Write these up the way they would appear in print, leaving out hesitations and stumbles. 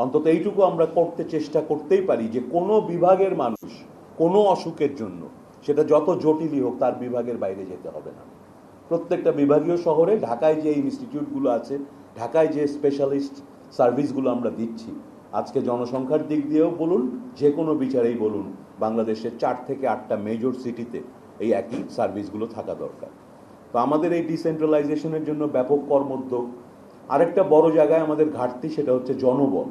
অন্তত এইটুকু আমরা করতে চেষ্টা করতেই পারি যে কোনো বিভাগের মানুষ কোনো অসুখের জন্য সেটা যত জটিলই হোক তার বিভাগের বাইরে যেতে হবে না। প্রত্যেকটা বিভাগীয় শহরে ঢাকায় যে ইনস্টিটিউটগুলো আছে, ঢাকায় যে স্পেশালিস্ট সার্ভিসগুলো আমরা দিচ্ছি, আজকে জনসংখ্যার দিক দিয়েও বলুন, যে কোনো বিচারেই বলুন, বাংলাদেশের 4 থেকে 8টা মেজর সিটিতে এই একই সার্ভিসগুলো থাকা দরকার। তো আমাদের এই ডিসেন্ট্রালাইজেশনের জন্য ব্যাপক কর্মোদ্যোগ। আরেকটা বড় জায়গায় আমাদের ঘাটতি, সেটা হচ্ছে জনবল।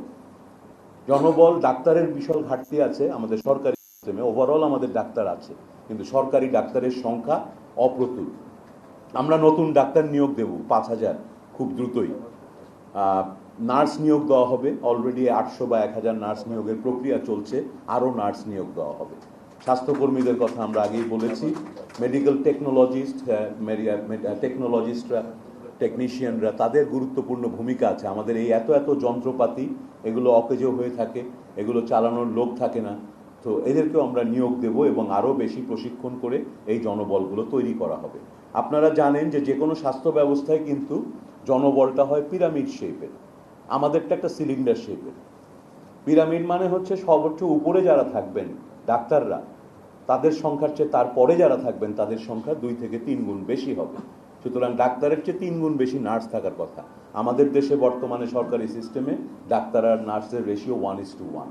জনবল, ডাক্তারের বিশাল ঘাটতি আছে আমাদের সরকারি সিস্টেমে। ওভারঅল আমাদের ডাক্তার আছে, কিন্তু সরকারি ডাক্তারের সংখ্যা অপ্রতুল। আমরা নতুন ডাক্তার নিয়োগ দেব 5,000 খুব দ্রুতই। নার্স নিয়োগ দেওয়া হবে, অলরেডি 800 বা 1000 নার্স নিয়োগের প্রক্রিয়া চলছে, আরও নার্স নিয়োগ দেওয়া হবে। স্বাস্থ্যকর্মীদের কথা আমরা আগেই বলেছি, মেডিকেল টেকনোলজিস্টরা, টেকনিশিয়ানরা, তাদের গুরুত্বপূর্ণ ভূমিকা আছে। আমাদের এই এত এত যন্ত্রপাতি, এগুলো অকেজো হয়ে থাকে, এগুলো চালানোর লোক থাকে না। তো এদেরকেও আমরা নিয়োগ দেব এবং আরও বেশি প্রশিক্ষণ করে এই জনবলগুলো তৈরি করা হবে। আপনারা জানেন যে কোনো স্বাস্থ্য ব্যবস্থায় কিন্তু জনবলটা হয় পিরামিড শেপের, আমাদেরটা একটা সিলিন্ডার শেপের। পিরামিড মানে হচ্ছে সর্বোচ্চ উপরে যারা থাকবেন ডাক্তাররা, তাদের সংখ্যার চেয়ে তারপরে যারা থাকবেন তাদের সংখ্যা 2 থেকে 3 গুণ বেশি হবে। সুতরাং ডাক্তারের চেয়ে 3 গুণ বেশি নার্স থাকার কথা। আমাদের দেশে বর্তমানে সরকারি সিস্টেমে ডাক্তার আর নার্সের রেশিও 1:1।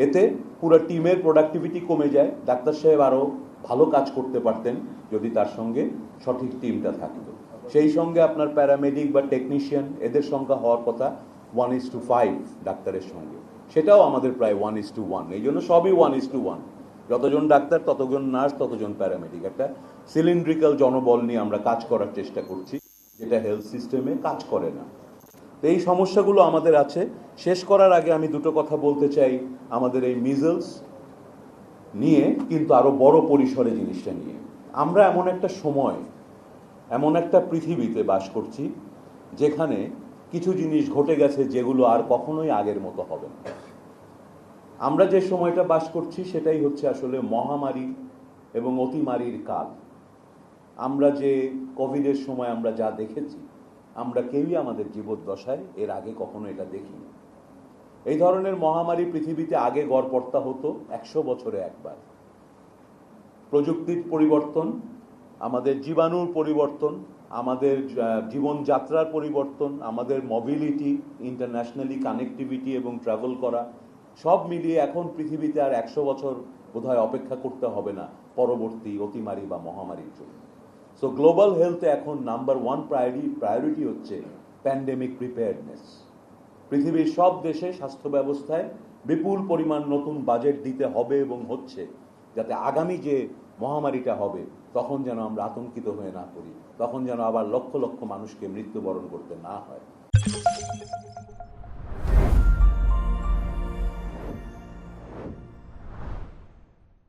এতে পুরো টিমের প্রোডাক্টিভিটি কমে যায়। ডাক্তার সাহেব আরও ভালো কাজ করতে পারতেন যদি তার সঙ্গে সঠিক টিমটা থাকতো। সেই সঙ্গে আপনার প্যারামেডিক বা টেকনিশিয়ান, এদের সংখ্যা হওয়ার কথা 1:5 ডাক্তারের সঙ্গে, সেটাও আমাদের প্রায় 1:1। এই জন্য সবই 1:1। যতজন ডাক্তার ততজন নার্স ততজন প্যারামেডিক, একটা সিলিন্ড্রিক্যাল জনবল নিয়ে আমরা কাজ করার চেষ্টা করছি, যেটা হেলথ সিস্টেমে কাজ করে না। তো এই সমস্যাগুলো আমাদের আছে। শেষ করার আগে আমি দুটো কথা বলতে চাই আমাদের এই মিজলস নিয়ে, কিন্তু আরো বড় পরিসরে জিনিসটা নিয়ে। আমরা এমন একটা সময়, এমন একটা পৃথিবীতে বাস করছি যেখানে কিছু জিনিস ঘটে গেছে যেগুলো আর কখনোই আগের মতো হবে না। আমরা যে সময়টা বাস করছি সেটাই হচ্ছে আসলে মহামারী এবং অতিমারীর কাল। আমরা যে কোভিডের সময় আমরা যা দেখেছি, আমরা কেউই আমাদের জীবদ্দশায় এর আগে কখনো এটা দেখিনি। এই ধরনের মহামারী পৃথিবীতে আগে গড়পড়তা হতো 100 বছরে একবার। প্রযুক্তির পরিবর্তন, আমাদের জীবাণুর পরিবর্তন, আমাদের জীবনযাত্রার পরিবর্তন, আমাদের মোবিলিটি, ইন্টারন্যাশনালি কানেক্টিভিটি এবং ট্রাভেল করা, সব মিলিয়ে এখন পৃথিবীতে আর 100 বছর বোধহয় অপেক্ষা করতে হবে না পরবর্তী অতিমারী বা মহামারীর জন্য। সো গ্লোবাল হেলথে এখন নাম্বার 1 প্রায়োরিটি হচ্ছে প্যান্ডেমিক প্রিপেয়ারনেস। পৃথিবীর সব দেশে স্বাস্থ্য ব্যবস্থায় বিপুল পরিমাণ নতুন বাজেট দিতে হবে এবং হচ্ছে, যাতে আগামী যে মহামারীটা হবে তখন যেন আমরা আতঙ্কিত হয়ে না পড়ি, তখন যেন আবার লক্ষ লক্ষ মানুষকে মৃত্যুবরণ করতে না হয়।